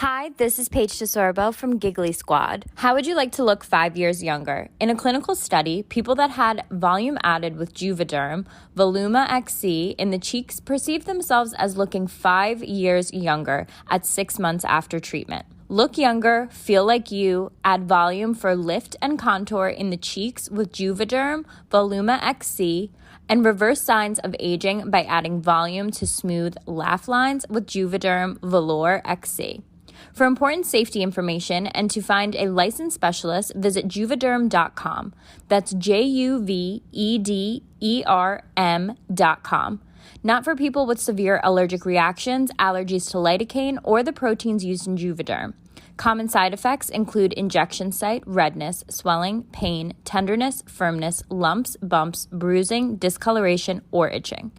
Hi, this is Paige DeSorbo from Giggly Squad. How would you like to look 5 years younger? In a clinical study, people that had volume added with Juvederm, Voluma XC, in the cheeks perceived themselves as looking 5 years younger at 6 months after treatment. Look younger, feel like you, add volume for lift and contour in the cheeks with Juvederm, Voluma XC, and reverse signs of aging by adding volume to smooth laugh lines with Juvederm Velour XC. For important safety information and to find a licensed specialist, visit juvederm.com. That's JUVEDERM.com. Not for people with severe allergic reactions, allergies to lidocaine, or the proteins used in Juvederm. Common side effects include injection site, redness, swelling, pain, tenderness, firmness, lumps, bumps, bruising, discoloration, or itching.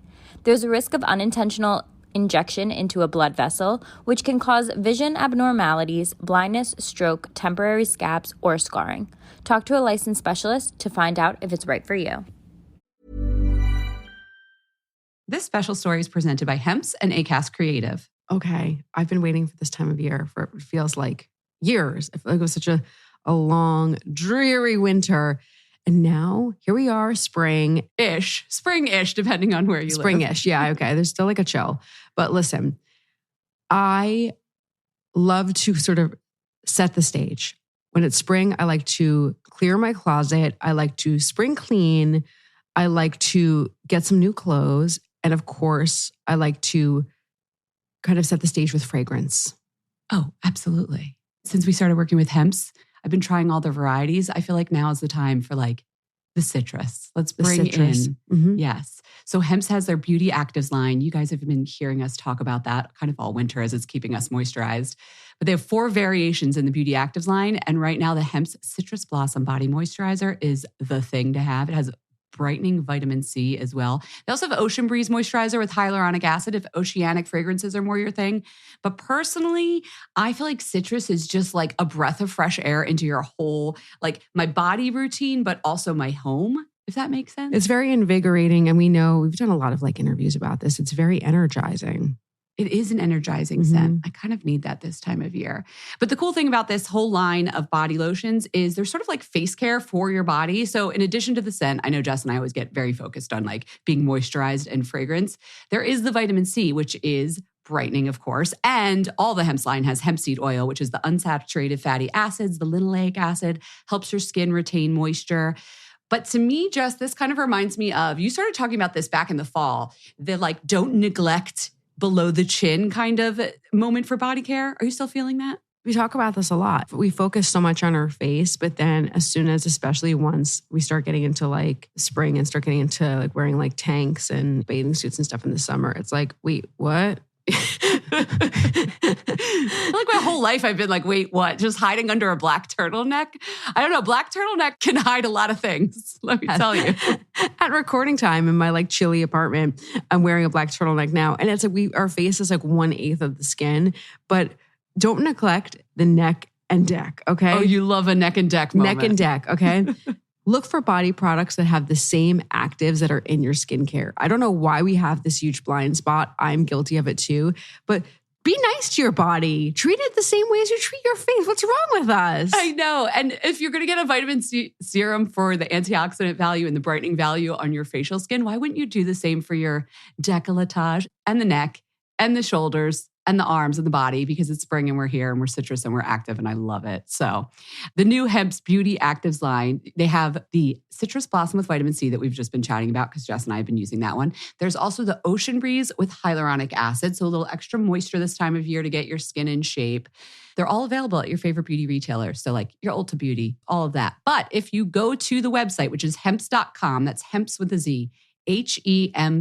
There's a risk of unintentional injection into a blood vessel, which can cause vision abnormalities, blindness, stroke, temporary scabs, or scarring. Talk to a licensed specialist to find out if it's right for you. This special story is presented by Hemp's and Acast Creative. Okay, I've been waiting for this time of year for it feels like years. I feel like it was such a long, dreary winter. And now here we are, spring-ish, depending on where you live. Spring-ish, yeah, okay. There's still like a chill. But listen, I love to sort of set the stage. When it's spring, I like to clear my closet. I like to spring clean. I like to get some new clothes. And of course, I like to kind of set the stage with fragrance. Oh, absolutely. Since we started working with Hemp's, I've been trying all the varieties. I feel like now is the time for like the citrus. Let's bring in. Mm-hmm. Yes. So Hemp's has their Beauty Actives line. You guys have been hearing us talk about that kind of all winter as it's keeping us moisturized. But they have 4 variations in the Beauty Actives line. And right now the Hemp's Citrus Blossom Body Moisturizer is the thing to have. It has brightening vitamin C as well. They also have Ocean Breeze Moisturizer with hyaluronic acid if oceanic fragrances are more your thing. But personally, I feel like citrus is just like a breath of fresh air into your whole, like my body routine, but also my home, if that makes sense. It's very invigorating. And we know we've done a lot of like interviews about this. It's very energizing. It is an energizing scent. I kind of need that this time of year. But the cool thing about this whole line of body lotions is they're sort of like face care for your body. So in addition to the scent, I know Jess and I always get very focused on like being moisturized and fragrance. There is the vitamin C, which is brightening, of course. And all the Hemp's line has hemp seed oil, which is the unsaturated fatty acids, the linoleic acid, helps your skin retain moisture. But to me, Jess, this kind of reminds me of, you started talking about this back in the fall, the like, don't neglect below the chin kind of moment for body care. Are you still feeling that? We talk about this a lot. We focus so much on our face, but then as soon as, especially once we start getting into like spring and start getting into like wearing like tanks and bathing suits and stuff in the summer, it's like, wait, what? I feel like my whole life I've been like, wait, what? Just hiding under a black turtleneck? I don't know. Black turtleneck can hide a lot of things. Let me tell you. At recording time in my like chilly apartment, I'm wearing a black turtleneck now. And it's like our face is like 1/8 of the skin, but don't neglect the neck and deck, okay? Oh, you love a neck and deck moment. Neck and deck, okay? Look for body products that have the same actives that are in your skincare. I don't know why we have this huge blind spot. I'm guilty of it too. But be nice to your body. Treat it the same way as you treat your face. What's wrong with us? I know. And if you're going to get a vitamin C serum for the antioxidant value and the brightening value on your facial skin, why wouldn't you do the same for your décolletage and the neck and the shoulders and the arms and the body, because it's spring and we're here and we're citrus and we're active and I love it. So the new Hemp's Beauty Actives line, they have the Citrus Blossom with vitamin C that we've just been chatting about because Jess and I have been using that one. There's also the Ocean Breeze with hyaluronic acid. So a little extra moisture this time of year to get your skin in shape. They're all available at your favorite beauty retailer. So like your Ulta Beauty, all of that. But if you go to the website, which is hemps.com, that's hemps with a Z, HEMPZ.com,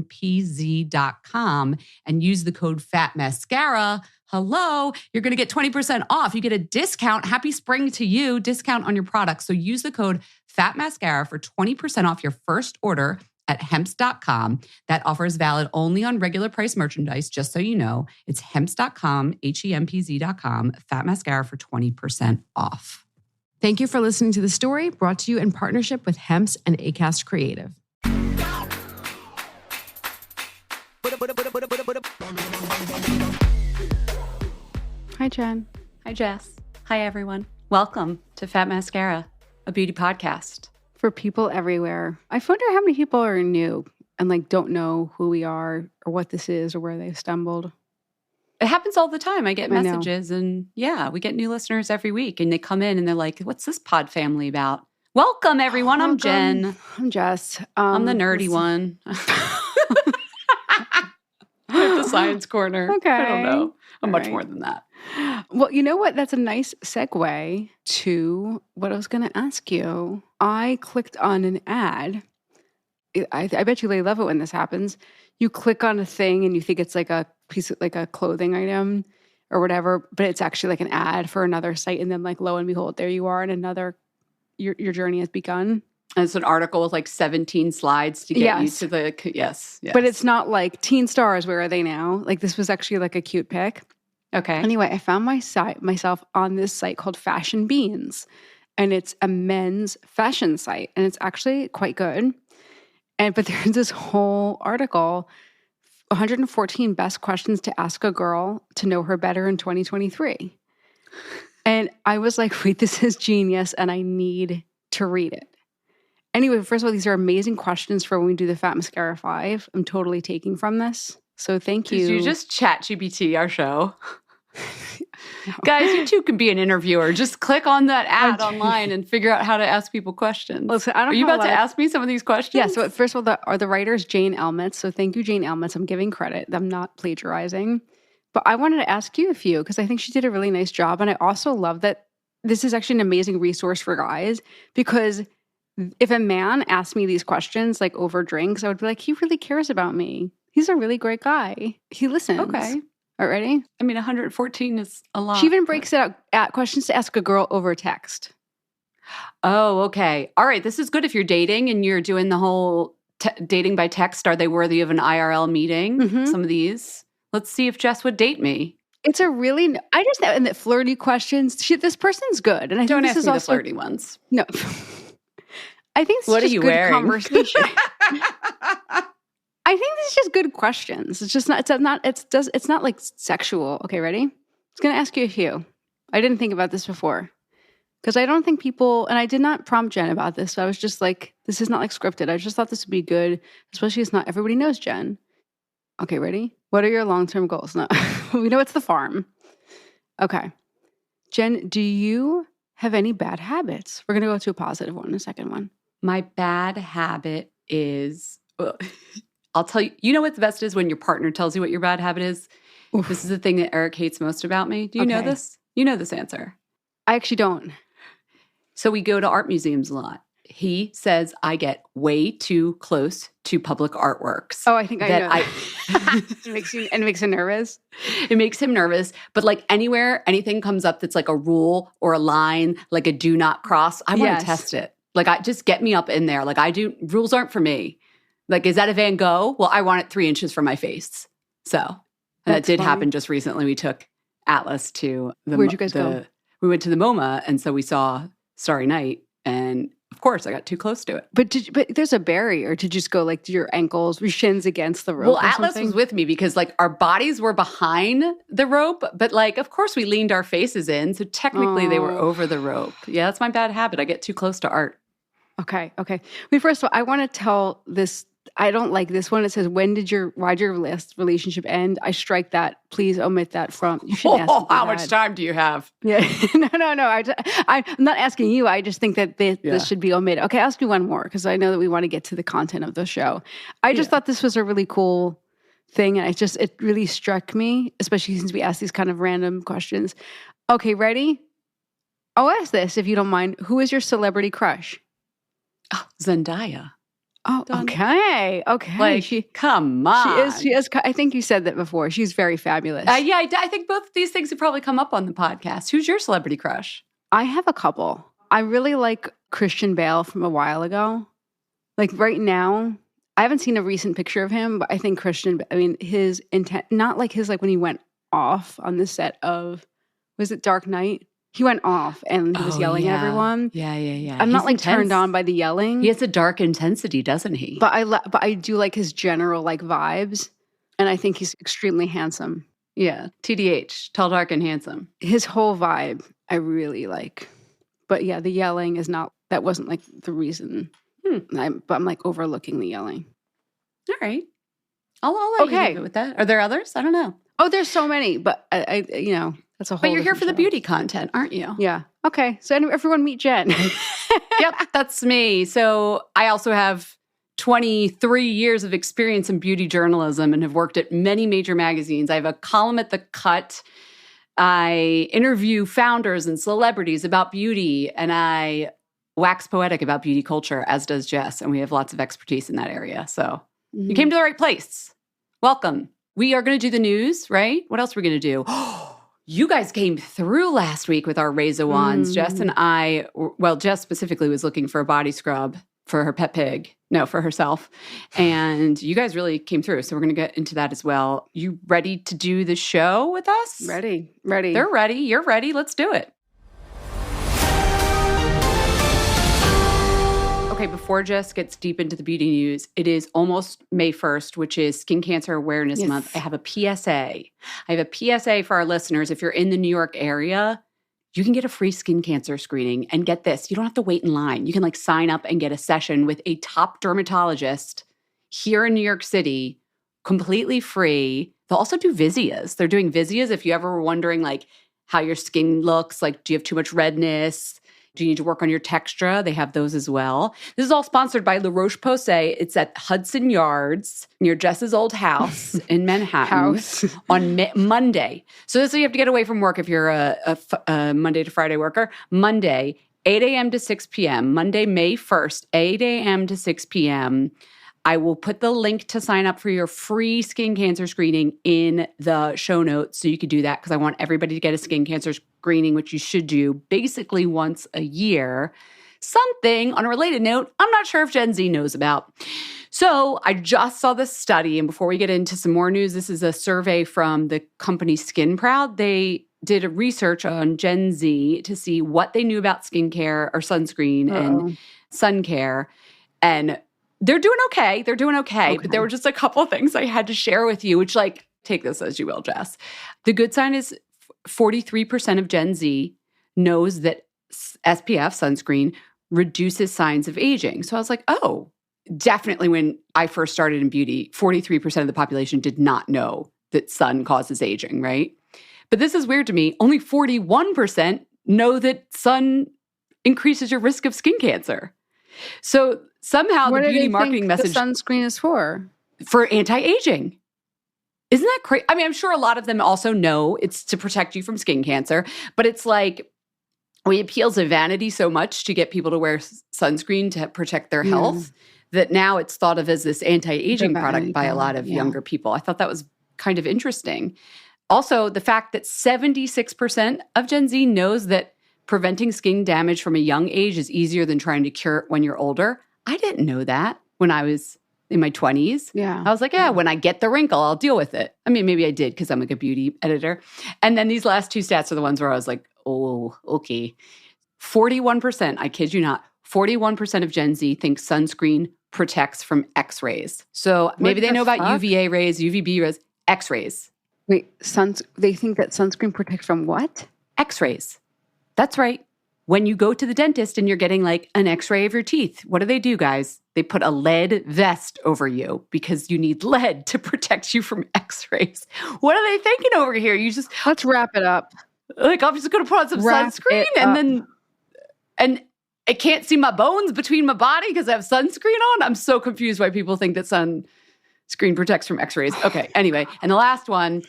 and use the code FATMASCARA, hello, you're going to get 20% off. You get a discount. Happy spring to you. Discount on your products. So use the code FATMASCARA for 20% off your first order at hemps.com. That offer is valid only on regular price merchandise, just so you know. It's hemps.com, HEMPZ.com, FATMASCARA for 20% off. Thank you for listening to the story, brought to you in partnership with Hemp's and Acast Creative. Hi, Jen. Hi, Jess. Hi, everyone. Welcome to Fat Mascara, a beauty podcast. For people everywhere. I wonder how many people are new and like don't know who we are or what this is or where they've stumbled. It happens all the time. I get I know. messages and we get new listeners every week and they come in and they're like, what's this pod family about? Welcome, everyone. I'm Jen. I'm Jess. I'm the nerdy one. I'm the science corner. Okay. I don't know. I'm All much right. more than that. Well, you know what? That's a nice segue to what I was going to ask you. I clicked on an ad. I bet you they love it when this happens. You click on a thing and you think it's like a piece of like a clothing item or whatever, but it's actually like an ad for another site. And then like, lo and behold, there you are and your journey has begun. And it's an article with like 17 slides to get you to the, yes. But it's not like teen stars, where are they now? Like this was actually like a cute pic. Okay. Anyway, I found myself on this site called Fashion Beans, and it's a men's fashion site, and it's actually quite good. But there's this whole article, 114 best questions to ask a girl to know her better in 2023. And I was like, wait, this is genius, and I need to read it. Anyway, first of all, these are amazing questions for when we do the Fat Mascara 5. I'm totally taking from this. So thank you. Did you just chat GPT our show? No. Guys, you too can be an interviewer. Just click on that ad online and figure out how to ask people questions. Listen, are you about to ask me some of these questions? Yeah, so first of all, the writer is Jane Elmitz. So thank you, Jane Elmitz. I'm giving credit. I'm not plagiarizing. But I wanted to ask you a few because I think she did a really nice job. And I also love that this is actually an amazing resource for guys, because if a man asked me these questions like over drinks, I would be like, he really cares about me. He's a really great guy. He listens. Okay. All right, ready? I mean, 114 is a lot. She even breaks it out at questions to ask a girl over text. Oh, okay. All right. This is good if you're dating and you're doing the whole dating by text. Are they worthy of an IRL meeting? Mm-hmm. Some of these. Let's see if Jess would date me. It's a really, I just, and the flirty questions. This person's good. And I Don't think ask this is me also, the flirty ones. No. I think this What is are you just good wearing? conversation. I think this is just good questions. It's just not, it's not like sexual. Okay, ready? I was going to ask you a few. I didn't think about this before because I don't think people, and I did not prompt Jen about this. So I was just like, this is not like scripted. I just thought this would be good, especially as not everybody knows Jen. Okay, ready? What are your long-term goals? No, we know it's the farm. Okay. Jen, do you have any bad habits? We're going to go to a positive one, a second one. My bad habit is, I'll tell you, you know what the best is when your partner tells you what your bad habit is? Oof. This is the thing that Eric hates most about me. Do you know this? You know this answer. I actually don't. So we go to art museums a lot. He says I get way too close to public artworks. Oh, I think I know. It makes him nervous. It makes him nervous. But like anywhere, anything comes up that's like a rule or a line, like a do not cross, I want to test it. Like I just get me up in there. Like rules aren't for me. Like, is that a Van Gogh? Well, I want it 3 inches from my face. So that did happen just recently. We took Atlas to Where'd you guys go? We went to the MoMA, and so we saw Starry Night, and of course, I got too close to it. But there's a barrier to just go like your ankles, your shins against the rope. Well, Atlas was with me because like our bodies were behind the rope, but like of course we leaned our faces in, so technically they were over the rope. Yeah, that's my bad habit. I get too close to art. Okay. I mean, first of all, I want to tell this. I don't like this one. It says, why'd your last relationship end? I strike that. Please omit that from. You should ask how much time do you have? Yeah. No. I'm not asking you. I just think that this should be omitted. Okay, I'll ask you one more because I know that we want to get to the content of the show. I just thought this was a really cool thing. And it really struck me, especially since we asked these kind of random questions. Okay, ready? I'll ask this if you don't mind. Who is your celebrity crush? Oh, Zendaya. Oh, okay. Like, come on. She is. I think you said that before. She's very fabulous. Yeah, I think both of these things have probably come up on the podcast. Who's your celebrity crush? I have a couple. I really like Christian Bale from a while Like right now, I haven't seen a recent picture of him, but I think his intent, not like his, like when he went off on the set of, was it Dark Knight? He went off and he was yelling at everyone. Yeah. I'm not like turned on by the yelling. He has a dark intensity, doesn't he? But I do like his general like vibes. And I think he's extremely handsome. Yeah. TDH, tall, dark, and handsome. His whole vibe, I really like. But yeah, the yelling is not, that wasn't like the reason. But I'm like overlooking the yelling. All right. I'll let you leave it with that. Are there others? I don't know. Oh, there's so many, but I that's a whole. But you're here for the show. beauty content, aren't you? Yeah. Okay. So everyone meet Jen. Yep, that's me. So I also have 23 years of experience in beauty journalism and have worked at many major magazines. I have a column at The Cut. I interview founders and celebrities about beauty, and I wax poetic about beauty culture, as does Jess. And we have lots of expertise in that area. So you came to the right place. Welcome. We are going to do the news, right? What else are we going to do? You guys came through last week with our Razor Wands. Jess and I, well, Jess specifically was looking for a body scrub for her pet pig. No, for herself. And you guys really came through. So we're going to get into that as well. You ready to do the show with us? Ready. They're ready. You're ready. Let's do it. Okay, before Jess gets deep into the beauty news, it is almost May 1st, which is Skin Cancer Awareness Month. I have a PSA. I have a PSA for our listeners. If you're in the New York area, you can get a free skin cancer screening. And get this, you don't have to wait in line. You can sign up and get a session with a top dermatologist here in New York City, completely free. They'll also do Visias. They're doing Visias if you ever were wondering how your skin looks, do you have too much redness? Do you need to work on your texture? They have those as well. This is all sponsored by La Roche-Posay. It's at Hudson Yards near Jess's old house in Manhattan on Monday. So this is you have to get away from work if you're a Monday to Friday worker. Monday, 8 a.m. to 6 p.m. Monday, May 1st, 8 a.m. to 6 p.m. I will put the link to sign up for your free skin cancer screening in the show notes so you could do that because I want everybody to get a skin cancer screening, which you should do basically once a year. Something, on a related note, I'm not sure if Gen Z knows about. So I just saw this study, and before we get into some more news, this is a survey from the company Skin Proud. They did a research on Gen Z to see what they knew about skincare or sunscreen and sun care, and they're doing okay. But there were just a couple of things I had to share with you, which take this as you will, Jess. The good sign is 43% of Gen Z knows that SPF, sunscreen, reduces signs of aging. So I was like, oh, definitely when I first started in beauty, 43% of the population did not know that sun causes aging, right? But this is weird to me. Only 41% know that sun increases your risk of skin cancer. So somehow the beauty marketing message— the sunscreen is for anti-aging. Isn't that crazy? I mean, I'm sure a lot of them also know it's to protect you from skin cancer, but it's we appeal to vanity so much to get people to wear sunscreen to protect their health that now it's thought of as this anti-aging product by a lot of younger people. I thought that was kind of interesting. Also, the fact that 76% of Gen Z knows that preventing skin damage from a young age is easier than trying to cure it when you're older. I didn't know that when I was in my 20s. Yeah. I was like, when I get the wrinkle, I'll deal with it. I mean, maybe I did because I'm a beauty editor. And then these last two stats are the ones where I was like, oh, okay. 41%, I kid you not, 41% of Gen Z think sunscreen protects from X-rays. So maybe they know about UVA rays, UVB rays, X-rays. Wait, they think that sunscreen protects from what? X-rays. That's right. When you go to the dentist and you're getting an X-ray of your teeth, what do, guys? They put a lead vest over you because you need lead to protect you from X-rays. What are they thinking over here? Let's wrap it up. I'm just going to put on some sunscreen and I can't see my bones between my body because I have sunscreen on. I'm so confused why people think that sunscreen protects from X-rays. Okay, anyway. And the last one,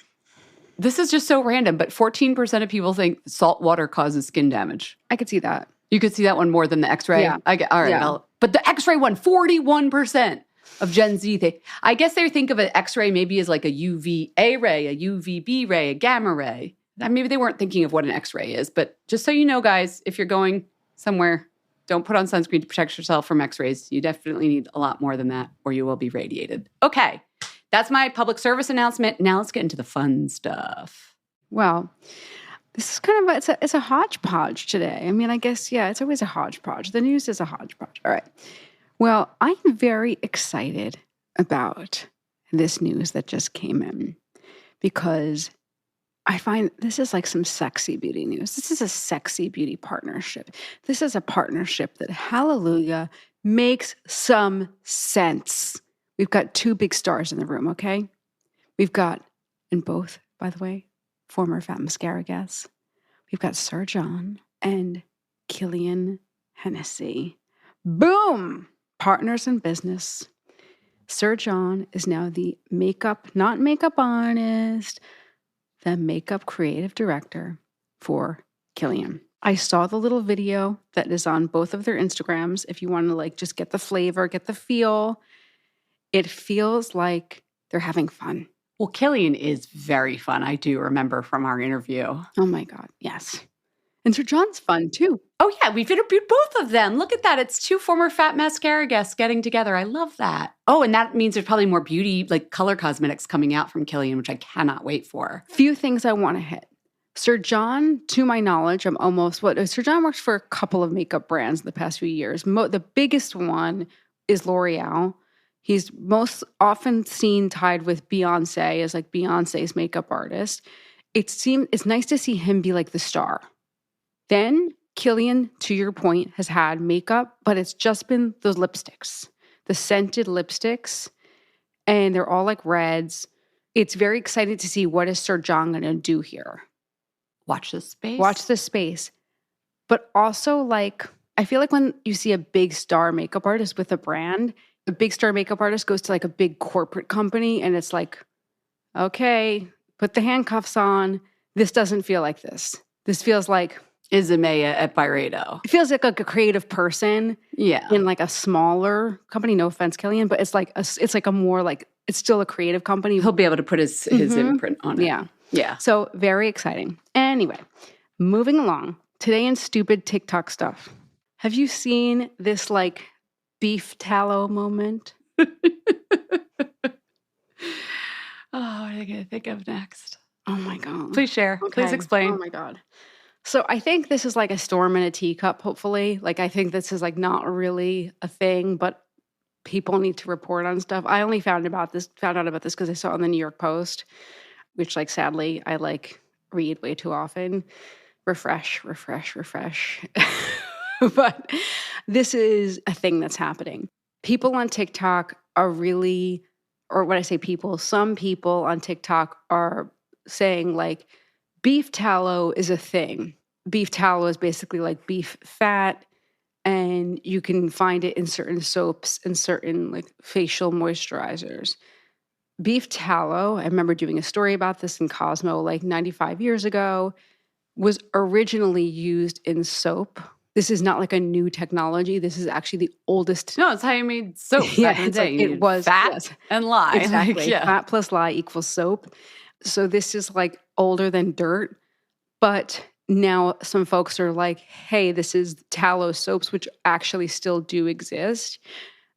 this is just so random, but 14% of people think salt water causes skin damage. I could see that. You could see that one more than the X-ray? Yeah. All right. Yeah. But the X-ray one, 41% of Gen Z. I guess they think of an X-ray maybe as a UVA ray, a UVB ray, a gamma ray. Maybe they weren't thinking of what an X-ray is. But just so you know, guys, if you're going somewhere, don't put on sunscreen to protect yourself from X-rays. You definitely need a lot more than that or you will be radiated. Okay. That's my public service announcement. Now let's get into the fun stuff. Well, this is kind of it's a hodgepodge today. I mean, I guess, it's always a hodgepodge. The news is a hodgepodge. All right. Well, I'm very excited about this news that just came in because I find this is like some sexy beauty news. This is a sexy beauty partnership. This is a partnership that, hallelujah, makes some sense. We've got two big stars in the room, okay? We've got, and both, by the way, former Fat Mascara guests. We've got Sir John and Killian Hennessy. Boom! Partners in business. Sir John is now the not makeup artist, the makeup creative director for Killian. I saw the little video that is on both of their Instagrams. If you want to like just get the flavor, get the feel, it feels like they're having fun. Well, Killian is very fun. I do remember from our interview. Oh my God, yes. And Sir John's fun too. Oh yeah, we've interviewed both of them. Look at that. It's two former Fat Mascara guests getting together. I love that. Oh, and that means there's probably more beauty, like color cosmetics coming out from Killian, which I cannot wait for. Few things I want to hit. Sir John, to my knowledge, Sir John works for a couple of makeup brands in the past few years. The biggest one is L'Oreal. He's most often seen tied with Beyonce as like Beyonce's makeup artist. It's nice to see him be like the star. Then Killian, to your point, has had makeup, but it's just been those lipsticks, the scented lipsticks, and they're all like reds. It's very exciting to see what is Sir John going to do here. Watch this space. Watch this space. But also, like, I feel like when you see a big star makeup artist with a brand, a big star makeup artist goes to like a big corporate company and it's like, okay, put the handcuffs on. This doesn't feel like this. This feels like Ismaya at Byredo. It feels like a creative person in like a smaller company. No offense, Killian, but it's still a creative company. He'll be able to put his imprint on it. Yeah. Yeah. So very exciting. Anyway, moving along. Today in stupid TikTok stuff. Have you seen this like beef tallow moment? Oh, what are they going to think of next? Oh my God. Please share. Okay. Please explain. Oh my God. So I think this is like a storm in a teacup, hopefully. Like I think this is like not really a thing, but people need to report on stuff. I only found out about this because I saw it on the New York Post, which like sadly I like read way too often. Refresh. But this is a thing that's happening. People on TikTok are really, or when I say people, some people on TikTok are saying like beef tallow is a thing. Beef tallow is basically like beef fat, and you can find it in certain soaps and certain like facial moisturizers. Beef tallow, I remember doing a story about this in Cosmo like 95 years ago, was originally used in soap. This is not like a new technology. This is actually the oldest. No, it's how you made soap. Yeah, back in the day. it was fat and lye. Exactly. Fat plus lye equals soap. So this is like older than dirt. But now some folks are like, hey, this is tallow soaps, which actually still do exist.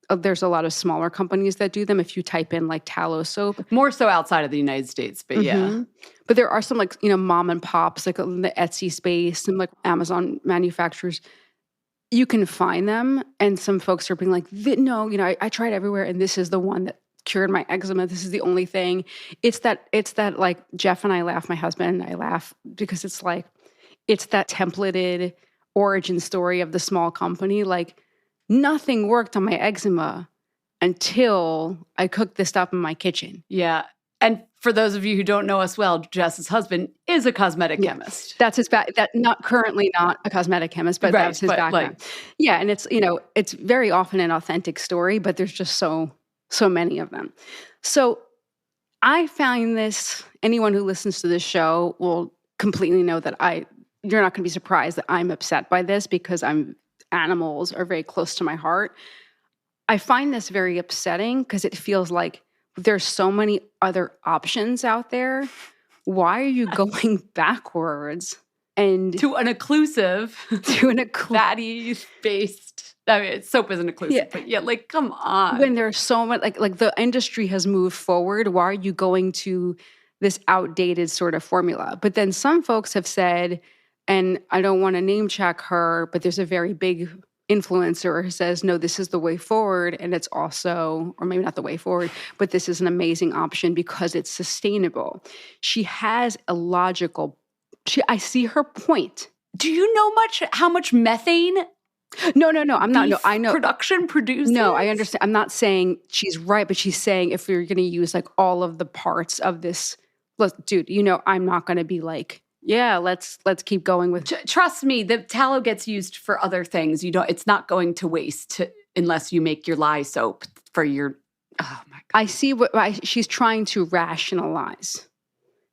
There's a lot of smaller companies that do them. If you type in like tallow soap. More so outside of the United States, but yeah. But there are some like, mom and pops, like in the Etsy space and like Amazon manufacturers. You can find them. And some folks are being like, no, I tried everywhere and this is the one that cured my eczema. This is the only thing. It's that like Jeff and I laugh, my husband and I laugh because it's like, it's that templated origin story of the small company. Like nothing worked on my eczema until I cooked this stuff in my kitchen. Yeah. And for those of you who don't know us well, Jess's husband is a cosmetic chemist. That's his currently not a cosmetic chemist, but that's his background. Yeah. And it's, it's very often an authentic story, but there's just so many of them. So I find this, anyone who listens to this show will completely know that you're not going to be surprised that I'm upset by this because animals are very close to my heart. I find this very upsetting because it feels like there's so many other options out there. Why are you going backwards and to an occlusive, fatty-based? I mean, soap isn't inclusive, but yeah, like, come on. When there's so much, like the industry has moved forward, why are you going to this outdated sort of formula? But then some folks have said, and I don't want to name check her, but there's a very big influencer who says, no, this is the way forward. And it's also, or maybe not the way forward, but this is an amazing option because it's sustainable. She has a logical, I see her point. Do you know how much methane No, I'm not. No, I know. production produces? No, I understand. I'm not saying she's right, but she's saying if you're going to use like all of the parts of this, look, dude, I'm not going to be like, yeah, let's keep going with. Trust me, the tallow gets used for other things. It's not going to waste unless you make your lye soap for your. Oh my God! I see she's trying to rationalize.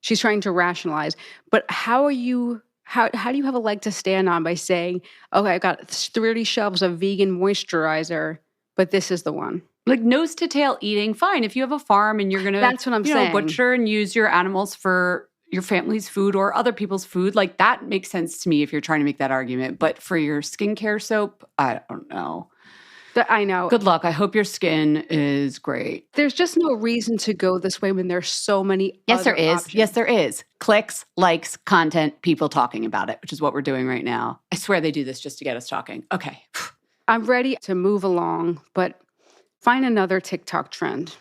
She's trying to rationalize, but how are you? How do you have a leg to stand on by saying, okay, I got 30 shelves of vegan moisturizer, but this is the one? Like nose to tail eating, fine. If you have a farm and you're going to, that's what I'm saying, butcher and use your animals for your family's food or other people's food, like that makes sense to me if you're trying to make that argument. But for your skincare soap, I don't know. I know. Good luck. I hope your skin is great. There's just no reason to go this way when there's so many Yes, other there is. options. Yes, there is. Clicks, likes, content, people talking about it, which is what we're doing right now. I swear they do this just to get us talking. Okay. I'm ready to move along, but find another TikTok trend.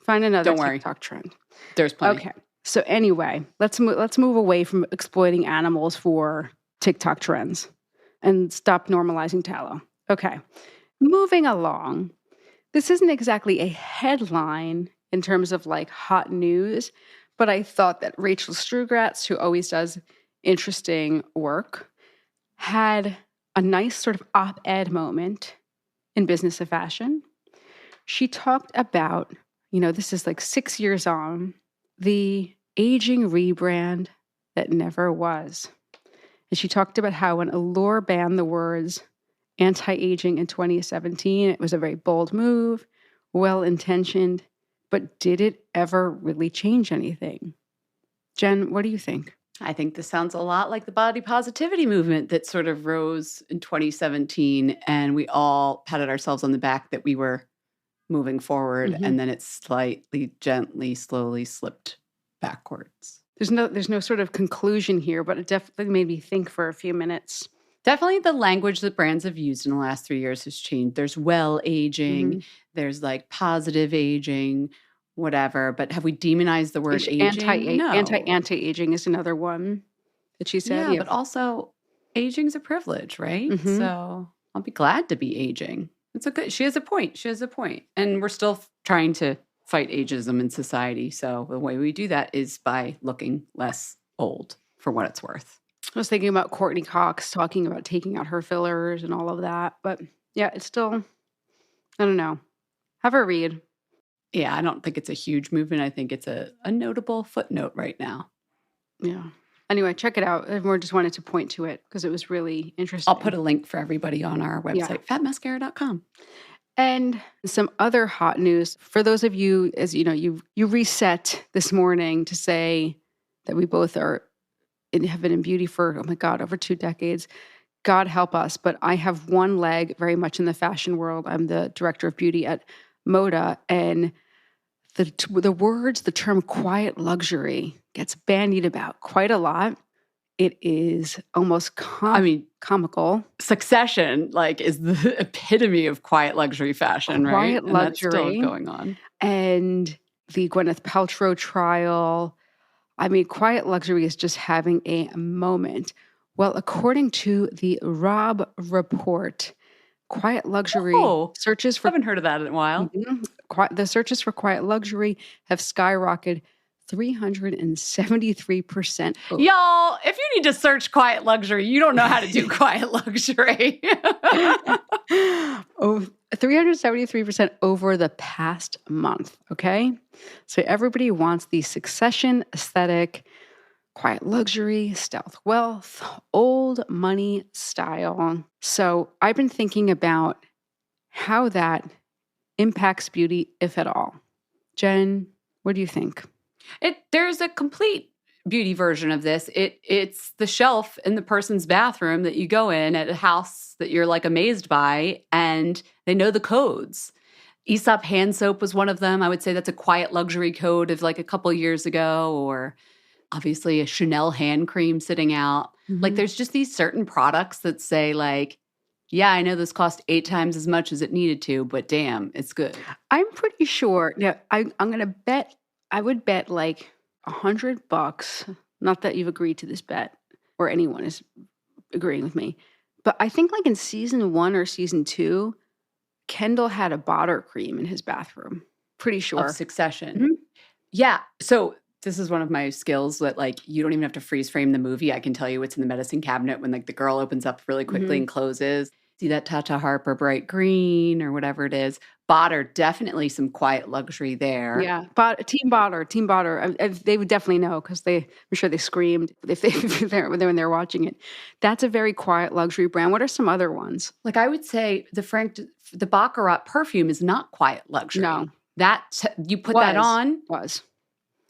TikTok trend. There's plenty. Okay. So anyway, let's move away from exploiting animals for TikTok trends and stop normalizing tallow. Okay. Moving along, this isn't exactly a headline in terms of like hot news, but I thought that Rachel Strugratz, who always does interesting work, had a nice sort of op-ed moment in Business of Fashion. She talked about, this is like 6 years on, the aging rebrand that never was. And she talked about how when Allure banned the words anti-aging in 2017, it was a very bold move, well-intentioned, but did it ever really change anything? Jen, what do you think? I think this sounds a lot like the body positivity movement that sort of rose in 2017, and we all patted ourselves on the back that we were moving forward, and then it slightly, gently, slowly slipped backwards. There's no sort of conclusion here, but it definitely made me think for a few minutes. Definitely the language that brands have used in the last 3 years has changed. There's well aging, there's like positive aging, whatever. But have we demonized the word aging? No. Anti-aging is another one that she said. Yeah, but also aging's a privilege, right? So I'll be glad to be aging. She has a point. And we're still trying to fight ageism in society. So the way we do that is by looking less old for what it's worth. I was thinking about Courtney Cox talking about taking out her fillers and all of that. But yeah, it's still, I don't know. Have a read. Yeah, I don't think it's a huge movement. I think it's a notable footnote right now. Yeah. Anyway, check it out. Everyone just wanted to point to it because it was really interesting. I'll put a link for everybody on our website, fatmascara.com. And some other hot news. For those of you, as you know, you reset this morning to say that we both are have been in beauty for, oh my God, over 2 decades. God help us. But I have one leg very much in the fashion world. I'm the director of beauty at Moda. And the term quiet luxury gets bandied about quite a lot. It is almost comical. Succession, is the epitome of quiet luxury fashion, right? Quiet luxury. And that's still going on. And the Gwyneth Paltrow trial. Quiet luxury is just having a moment. Well, according to the Robb Report, quiet luxury searches for... I haven't heard of that in a while. The searches for quiet luxury have skyrocketed 373%. Y'all, if you need to search quiet luxury, you don't know how to do quiet luxury. 373% over the past month, okay? So everybody wants the Succession aesthetic, quiet luxury, stealth wealth, old money style. So I've been thinking about how that impacts beauty, if at all. Jen, what do you think? There's a complete beauty version of this. It's the shelf in the person's bathroom that you go in at a house that you're amazed by, and they know the codes. Aesop hand soap was one of them. I would say that's a quiet luxury code of a couple years ago, or obviously a Chanel hand cream sitting out. There's just these certain products that say Yeah, I know this cost 8 times as much as it needed to, but damn, it's good. I'm pretty sure. Now, I'm going to bet. I would bet like $100. Not that you've agreed to this bet, or anyone is agreeing with me, but I think like in season 1 or season 2, Kendall had a butter cream in his bathroom. Pretty sure. Of Succession. Mhm. Yeah. So this is one of my skills that like you don't even have to freeze frame the movie. I can tell you what's in the medicine cabinet when like the girl opens up really quickly and closes. See that Tata Harper bright green or whatever it is. Botter, definitely some quiet luxury there. Yeah, Team Botter. They would definitely know because I'm sure they screamed if when they were watching it. That's a very quiet luxury brand. What are some other ones? Like I would say the Baccarat perfume is not quiet luxury. No. You put that on. Was.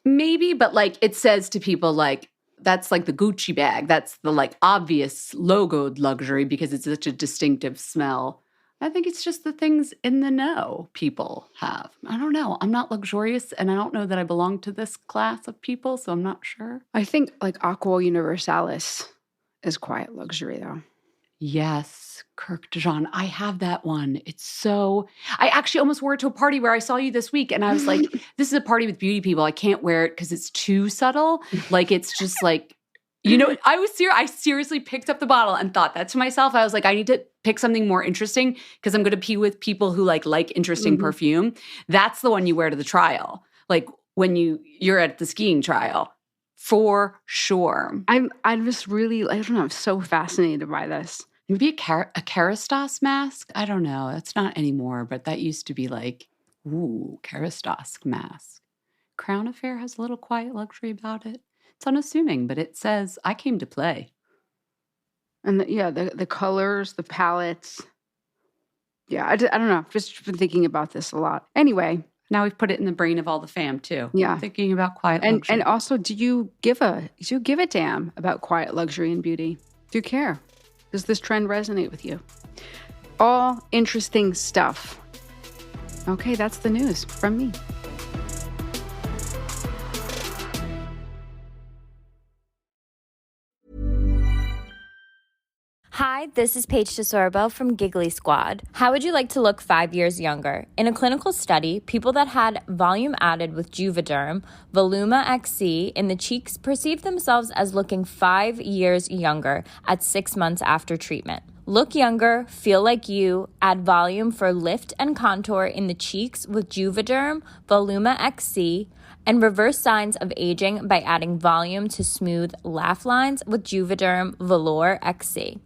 Maybe, but like it says to people like, that's like the Gucci bag. That's the like obvious logoed luxury because it's such a distinctive smell. I think it's just the things in the know people have. I don't know. I'm not luxurious and I don't know that I belong to this class of people, so I'm not sure. I think like Aqua Universalis is quiet luxury though. Yes, Kirk Dijon. I have that one. I actually almost wore it to a party where I saw you this week and I was like, this is a party with beauty people. I can't wear it because it's too subtle. Like it's just like, I seriously picked up the bottle and thought that to myself. I was like, I need to pick something more interesting because I'm going to pee with people who like interesting perfume. That's the one you wear to the trial. Like when you're at the skiing trial. For sure. I'm just really, I don't know, I'm so fascinated by this. Maybe a Kerastase mask? I don't know. That's not anymore, but that used to be like, ooh, Kerastase mask. Crown Affair has a little quiet luxury about it. It's unassuming, but it says, I came to play. And the colors, the palettes. Yeah, I don't know. I've just been thinking about this a lot. Anyway. Now we've put it in the brain of all the fam too. Yeah. I'm thinking about quiet luxury. And also, do you give a damn about quiet luxury and beauty? Do you care? Does this trend resonate with you? All interesting stuff. Okay, that's the news from me. Hi, this is Paige DeSorbo from Giggly Squad. How would you like to look 5 years younger? In a clinical study, people that had volume added with Juvederm, Voluma XC in the cheeks perceived themselves as looking 5 years younger at 6 months after treatment. Look younger, feel like you, add volume for lift and contour in the cheeks with Juvederm, Voluma XC, and reverse signs of aging by adding volume to smooth laugh lines with Juvederm Velour XC.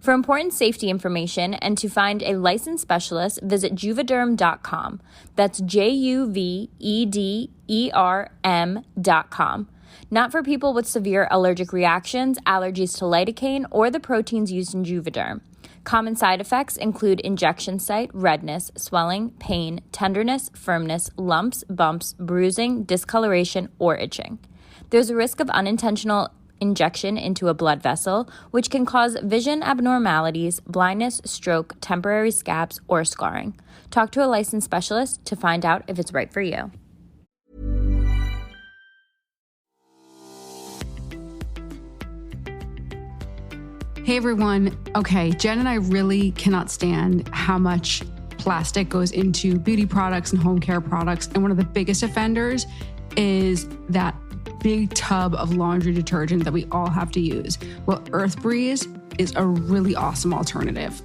For important safety information and to find a licensed specialist, visit juvederm.com. That's JUVEDERM.com. Not for people with severe allergic reactions, allergies to lidocaine, or the proteins used in Juvederm. Common side effects include injection site, redness, swelling, pain, tenderness, firmness, lumps, bumps, bruising, discoloration, or itching. There's a risk of unintentional injection into a blood vessel, which can cause vision abnormalities, blindness, stroke, temporary scabs, or scarring. Talk to a licensed specialist to find out if it's right for you. Hey everyone. Okay, Jen and I really cannot stand how much plastic goes into beauty products and home care products. And one of the biggest offenders is that big tub of laundry detergent that we all have to use. Well, Earth Breeze is a really awesome alternative.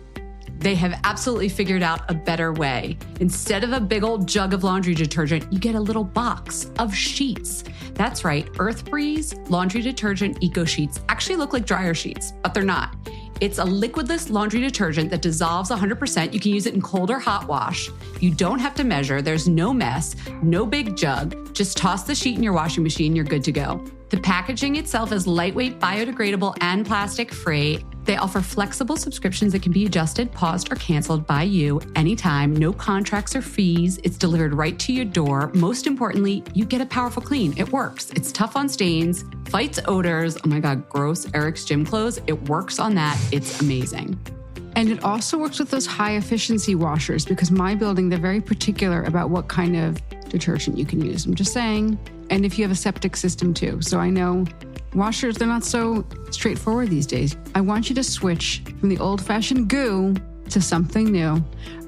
They have absolutely figured out a better way. Instead of a big old jug of laundry detergent, you get a little box of sheets. That's right, Earth Breeze laundry detergent eco sheets actually look like dryer sheets, but they're not. It's a liquidless laundry detergent that dissolves 100%. You can use it in cold or hot wash. You don't have to measure. There's no mess, no big jug. Just toss the sheet in your washing machine. You're good to go. The packaging itself is lightweight, biodegradable, and plastic-free. They offer flexible subscriptions that can be adjusted, paused, or canceled by you anytime. No contracts or fees. It's delivered right to your door. Most importantly, you get a powerful clean. It works. It's tough on stains, fights odors. Oh my God, gross Eric's gym clothes. It works on that. It's amazing. And it also works with those high efficiency washers because my building, they're very particular about what kind of detergent you can use. I'm just saying. And if you have a septic system too. So I know washers, they're not so straightforward these days. I want you to switch from the old-fashioned goo to something new.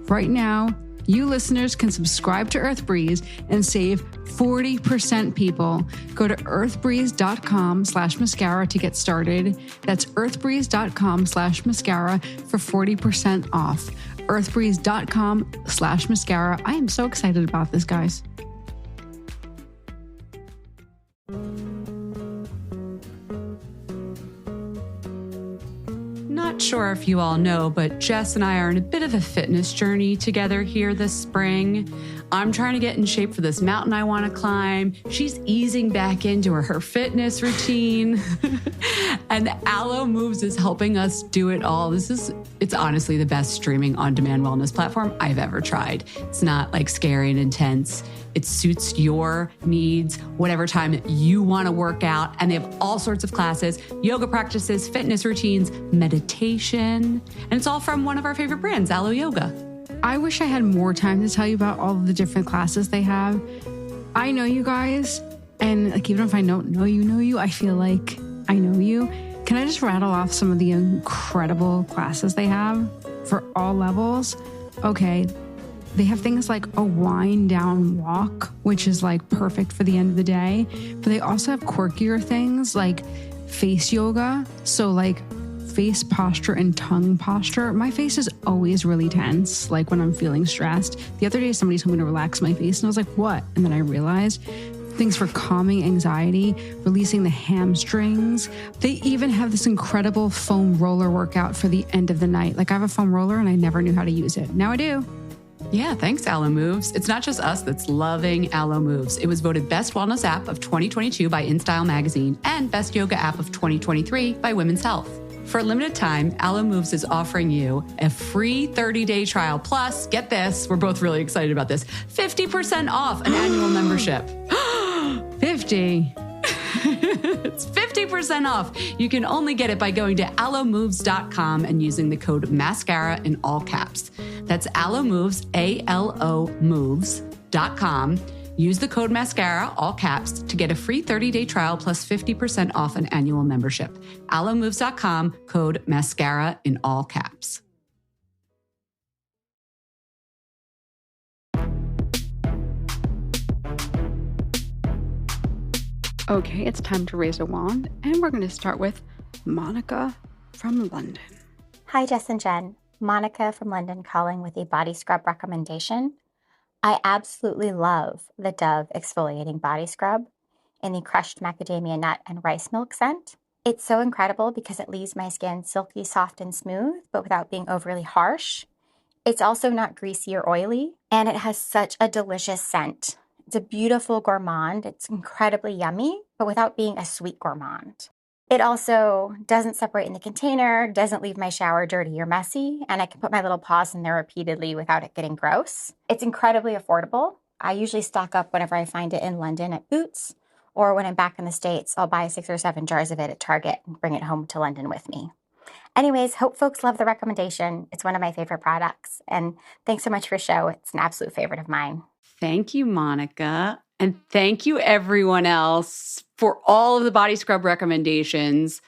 Right now, you listeners can subscribe to Earth Breeze and save 40%, people. Go to earthbreeze.com/mascara to get started. That's earthbreeze.com/mascara for 40% off. earthbreeze.com/mascara. I am so excited about this, guys. Not sure if you all know, but Jess and I are in a bit of a fitness journey together here this spring. I'm trying to get in shape for this mountain I want to climb. She's easing back into her fitness routine. And Alo Moves is helping us do it all. It's honestly the best streaming on-demand wellness platform I've ever tried. It's not like scary and intense. It suits your needs, whatever time you want to work out. And they have all sorts of classes, yoga practices, fitness routines, meditation. And it's all from one of our favorite brands, Alo Yoga. I wish I had more time to tell you about all of the different classes they have. I know you guys, and like even if I don't know you, I feel like I know you. Can I just rattle off some of the incredible classes they have for all levels? Okay. They have things like a wind down walk, which is like perfect for the end of the day. But they also have quirkier things like face yoga. So like face posture and tongue posture. My face is always really tense, like when I'm feeling stressed. The other day, somebody told me to relax my face and I was like, what? And then I realized things for calming anxiety, releasing the hamstrings. They even have this incredible foam roller workout for the end of the night. Like I have a foam roller and I never knew how to use it. Now I do. Yeah, thanks, Alo Moves. It's not just us that's loving Alo Moves. It was voted Best Wellness App of 2022 by InStyle Magazine and Best Yoga App of 2023 by Women's Health. For a limited time, Alo Moves is offering you a free 30-day trial. Plus, get this, we're both really excited about this, 50% off an annual membership. 50. It's 50% off. You can only get it by going to alomoves.com and using the code MASCARA in all caps. That's alomoves, ALO moves.com. Use the code MASCARA, all caps, to get a free 30-day trial plus 50% off an annual membership. alomoves.com, code MASCARA in all caps. Okay, it's time to raise a wand, and we're going to start with Monica from London. Hi, Jess and Jen. Monica from London calling with a body scrub recommendation. I absolutely love the Dove exfoliating body scrub in the crushed macadamia nut and rice milk scent. It's so incredible because it leaves my skin silky, soft, and smooth, but without being overly harsh. It's also not greasy or oily, and it has such a delicious scent. It's a beautiful gourmand. It's incredibly yummy, but without being a sweet gourmand. It also doesn't separate in the container, doesn't leave my shower dirty or messy, and I can put my little paws in there repeatedly without it getting gross. It's incredibly affordable. I usually stock up whenever I find it in London at Boots, or when I'm back in the States, I'll buy 6 or 7 jars of it at Target and bring it home to London with me. Anyways, hope folks love the recommendation. It's one of my favorite products, and thanks so much for the show. It's an absolute favorite of mine. Thank you, Monica. And thank you, everyone else, for all of the body scrub recommendations.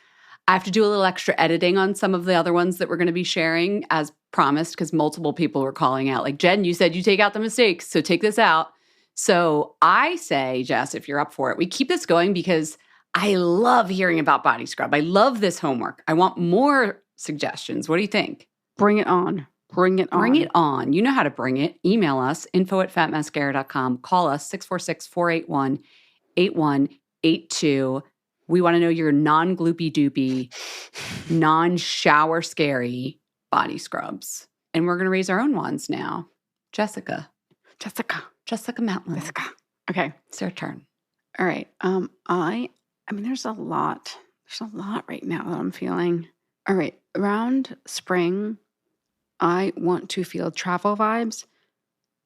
I have to do a little extra editing on some of the other ones that we're going to be sharing as promised, because multiple people were calling out, like, Jen, you said you take out the mistakes, so take this out. So I say, Jess, if you're up for it, we keep this going because I love hearing about body scrub. I love this homework. I want more suggestions. What do you think? Bring it on. Bring it on. Bring it on. You know how to bring it. Email us, info@fatmascara.com. Call us, 646-481-8182. We want to know your non-gloopy-doopy, non-shower scary body scrubs. And we're going to raise our own wands now. Jessica Mountain. Jessica. Okay. It's your turn. All right. I mean, there's a lot right now that I'm feeling. All right. Around spring, I want to feel travel vibes.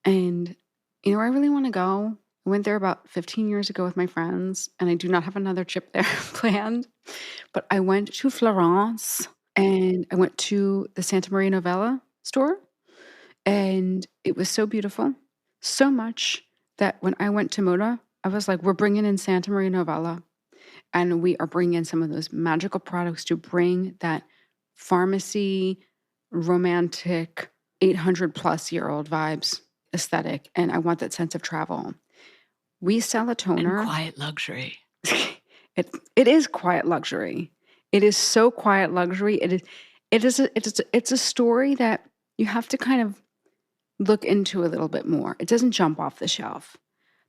And you know where I really want to go? I went there about 15 years ago with my friends, and I do not have another trip there planned. But I went to Florence, and I went to the Santa Maria Novella store, and it was so beautiful. So much that when I went to Moda, I was like, we're bringing in Santa Maria Novella, and we are bringing in some of those magical products to bring that pharmacy romantic 800-plus-year-old vibes aesthetic, and I want that sense of travel. We sell a toner. And quiet luxury. It is quiet luxury. It is so quiet luxury. It's a story that you have to kind of look into a little bit more. It doesn't jump off the shelf.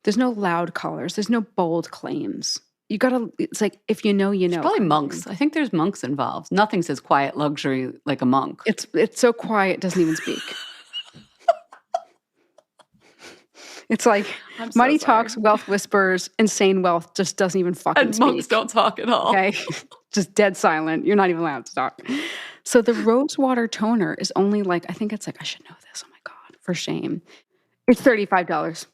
There's no loud colors. There's no bold claims. It's like, if you know, you know. It's probably monks. I think there's monks involved. Nothing says quiet luxury like a monk. It's so quiet, it doesn't even speak. It's like money talks, wealth whispers, insane wealth just doesn't even fucking speak. And monks don't talk at all. Okay, just dead silent. You're not even allowed to talk. So the rose water toner is only like, I think it's like, I should know this. Oh my God, for shame. It's $35.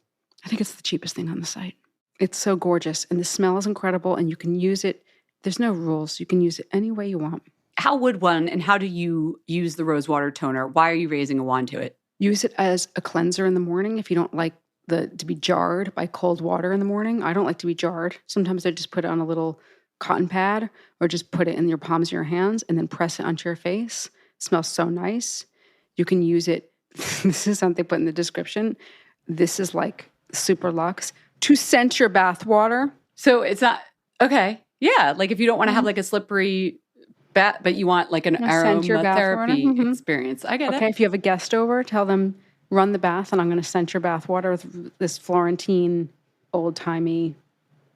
I think it's the cheapest thing on the site. It's so gorgeous, and the smell is incredible, and you can use it. There's no rules. You can use it any way you want. How would one, and how do you use the rose water toner? Why are you raising a wand to it? Use it as a cleanser in the morning if you don't like to be jarred by cold water in the morning. I don't like to be jarred. Sometimes I just put it on a little cotton pad or just put it in your palms of your hands and then press it onto your face. It smells so nice. You can use it. This is something put in the description. This is like super luxe to scent your bath water. So it's not, okay. Yeah. Like if you don't want to have like a slippery bath, but you want like an aromatherapy experience. I get it. Okay. If you have a guest over, tell them, run the bath, and I'm going to scent your bath water with this Florentine, old-timey,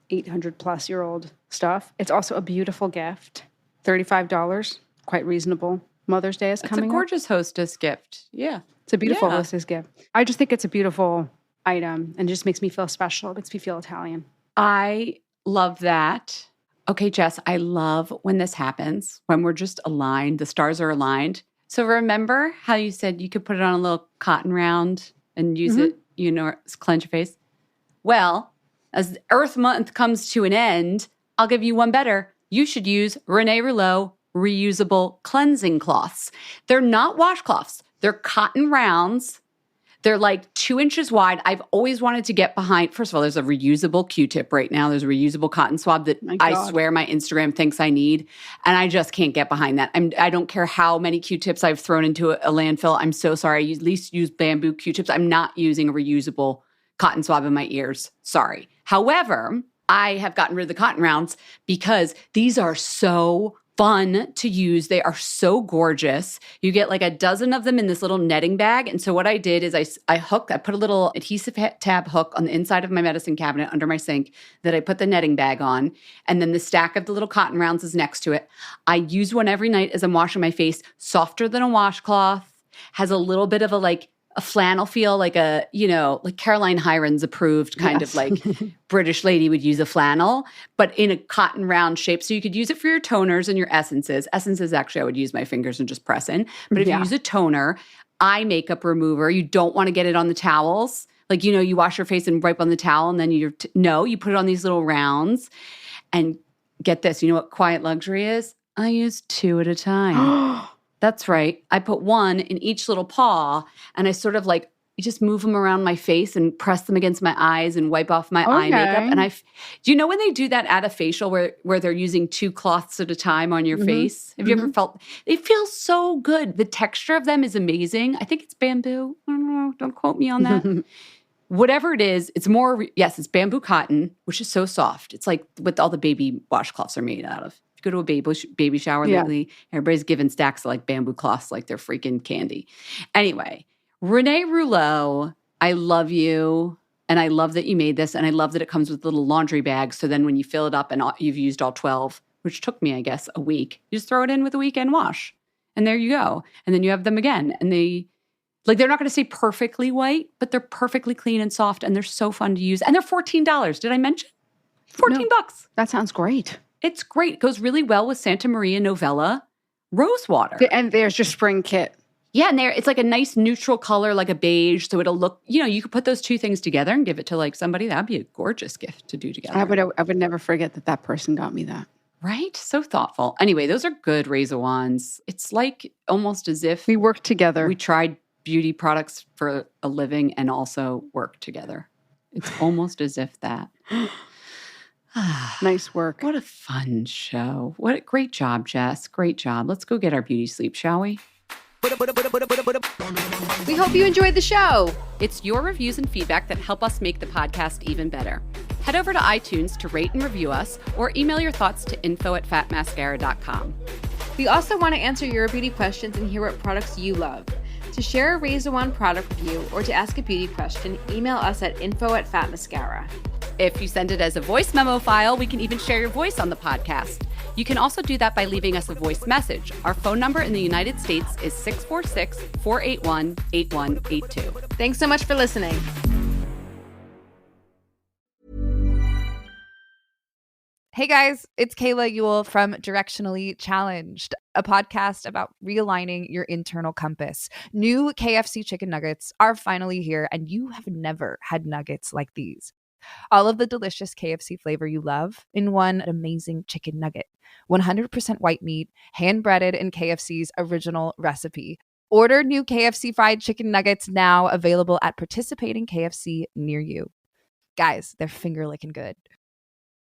800-plus-year-old stuff. It's also a beautiful gift. $35, quite reasonable. Mother's Day is coming up. It's a gorgeous hostess gift. Yeah. It's a beautiful hostess gift. I just think it's a beautiful item, and it just makes me feel special. It makes me feel Italian. I love that. Okay, Jess, I love when this happens, when we're just aligned, the stars are aligned. So remember how you said you could put it on a little cotton round and use it, cleanse your face? Well, as Earth Month comes to an end, I'll give you one better. You should use Rene Rouleau reusable cleansing cloths. They're not washcloths. They're cotton rounds. They're like 2 inches wide. I've always wanted to get behind. First of all, there's a reusable Q-tip right now. There's a reusable cotton swab that I swear my Instagram thinks I need. And I just can't get behind that. I don't care how many Q-tips I've thrown into a landfill. I'm so sorry. I at least use bamboo Q-tips. I'm not using a reusable cotton swab in my ears. Sorry. However, I have gotten rid of the cotton rounds because these are so fun to use. They are so gorgeous. You get like a dozen of them in this little netting bag. And so what I did is I put a little adhesive tab hook on the inside of my medicine cabinet under my sink that I put the netting bag on. And then the stack of the little cotton rounds is next to it. I use one every night as I'm washing my face. Softer than a washcloth. Has a little bit of a flannel feel, like like Caroline Hirons approved kind of like British lady would use a flannel, but in a cotton round shape. So you could use it for your toners and your essences. Essences, actually, I would use my fingers and just press in. But if you use a toner, eye makeup remover, you don't want to get it on the towels. Like, you wash your face and wipe on the towel and then you put it on these little rounds. And get this, you know what quiet luxury is? I use 2 at a time. That's right. I put one in each little paw, and I sort of like just move them around my face and press them against my eyes and wipe off my eye makeup. And do you know when they do that at a facial where they're using 2 cloths at a time on your face? Have you ever felt? They feel so good. The texture of them is amazing. I think it's bamboo. I don't know. Don't quote me on that. Whatever it is, it's more. Yes, it's bamboo cotton, which is so soft. It's like what all the baby washcloths are made out of. Go to a baby shower lately, everybody's giving stacks of like bamboo cloths like they're freaking candy. Anyway, Rene Rouleau, I love you. And I love that you made this. And I love that it comes with little laundry bags. So then when you fill it up and you've used all 12, which took me, I guess, a week, you just throw it in with a weekend wash. And there you go. And then you have them again. And they're not going to stay perfectly white, but they're perfectly clean and soft. And they're so fun to use. And they're $14. Did I mention? $14. That sounds great. It's great. It goes really well with Santa Maria Novella rose water. And there's your spring kit. Yeah, and it's like a nice neutral color, like a beige. So it'll look, you could put those 2 things together and give it to like somebody. That'd be a gorgeous gift to do together. I would never forget that person got me that. Right? So thoughtful. Anyway, those are good razor wands. It's like almost as if we worked together. We tried beauty products for a living and also worked together. It's almost as if that. Nice work. What a fun show. What a great job, Jess. Great job. Let's go get our beauty sleep, shall we? We hope you enjoyed the show. It's your reviews and feedback that help us make the podcast even better. Head over to iTunes to rate and review us, or email your thoughts to info@fatmascara.com. We also want to answer your beauty questions and hear what products you love. To share a Razor One product review or to ask a beauty question, email us at info@fatmascara. If you send it as a voice memo file, we can even share your voice on the podcast. You can also do that by leaving us a voice message. Our phone number in the United States is 646-481-8182. Thanks so much for listening. Hey guys, it's Kayla Ewell from Directionally Challenged, a podcast about realigning your internal compass. New KFC chicken nuggets are finally here, and you have never had nuggets like these. All of the delicious KFC flavor you love in one amazing chicken nugget. 100% white meat, hand-breaded in KFC's original recipe. Order new KFC fried chicken nuggets now, available at participating KFC near you. Guys, they're finger-licking good.